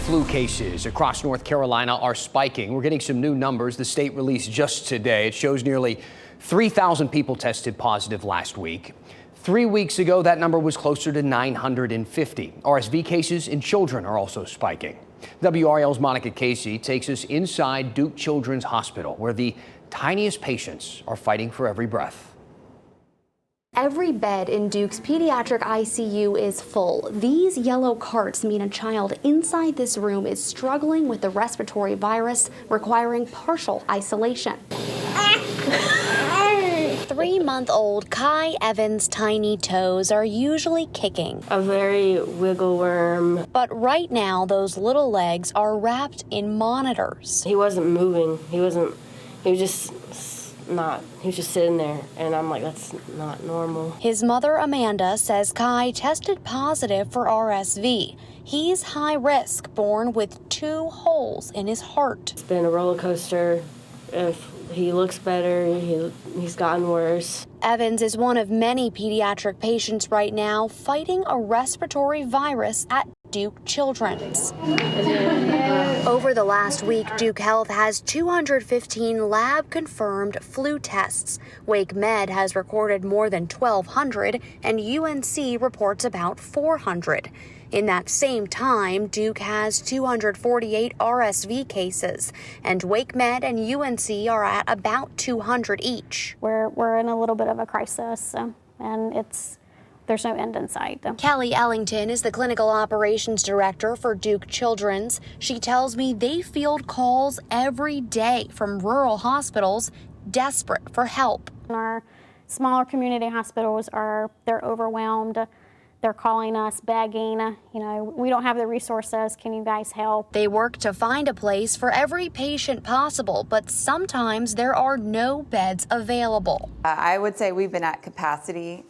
flu cases across North Carolina are spiking. We're getting some new numbers the state released just today. It shows nearly 3,000 people tested positive last week. 3 weeks ago, that number was closer to 950. RSV cases in children are also spiking. WRAL's Monica Casey takes us inside Duke Children's Hospital, where the tiniest patients are fighting for every breath. Every bed in Duke's pediatric ICU is full. These yellow carts mean a child inside this room is struggling with the respiratory virus, requiring partial isolation. 3-month-old Kai Evans' tiny toes are usually kicking. A very wiggle worm. But right now, those little legs are wrapped in monitors. He wasn't moving. He was just sitting there, and I'm like, that's not normal. His mother, Amanda, says Kai tested positive for RSV. He's high risk, born with 2 holes in his heart. It's been a roller coaster. If he looks better, he's gotten worse. Evans is one of many pediatric patients right now fighting a respiratory virus at Duke Children's. Over the last week, Duke Health has 215 lab-confirmed flu tests. Wake Med has recorded more than 1,200, and UNC reports about 400. In that same time, Duke has 248 RSV cases, and Wake Med and UNC are at about 200 each. We're in a little bit of a crisis, and there's no end in sight. Kelly Ellington is the clinical operations director for Duke Children's. She tells me they field calls every day from rural hospitals desperate for help. Our smaller community hospitals they're overwhelmed. They're calling us, begging, we don't have the resources. Can you guys help? They work to find a place for every patient possible, but sometimes there are no beds available. I would say we've been at capacity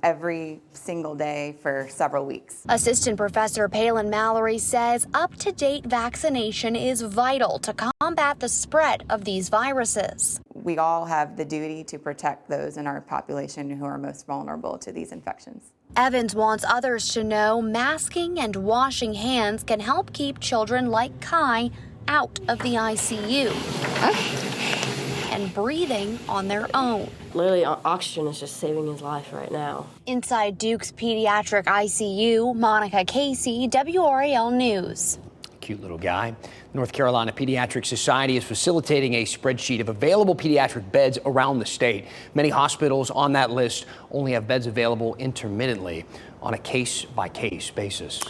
every single day for several weeks. Assistant Professor Palin Mallory says up-to-date vaccination is vital to combat the spread of these viruses. We all have the duty to protect those in our population who are most vulnerable to these infections. Evans wants others to know masking and washing hands can help keep children like Kai out of the ICU and breathing on their own. Literally, oxygen is just saving his life right now. Inside Duke's pediatric ICU, Monica Casey, WRAL News. Cute little guy. North Carolina Pediatric Society is facilitating a spreadsheet of available pediatric beds around the state. Many hospitals on that list only have beds available intermittently on a case-by-case basis.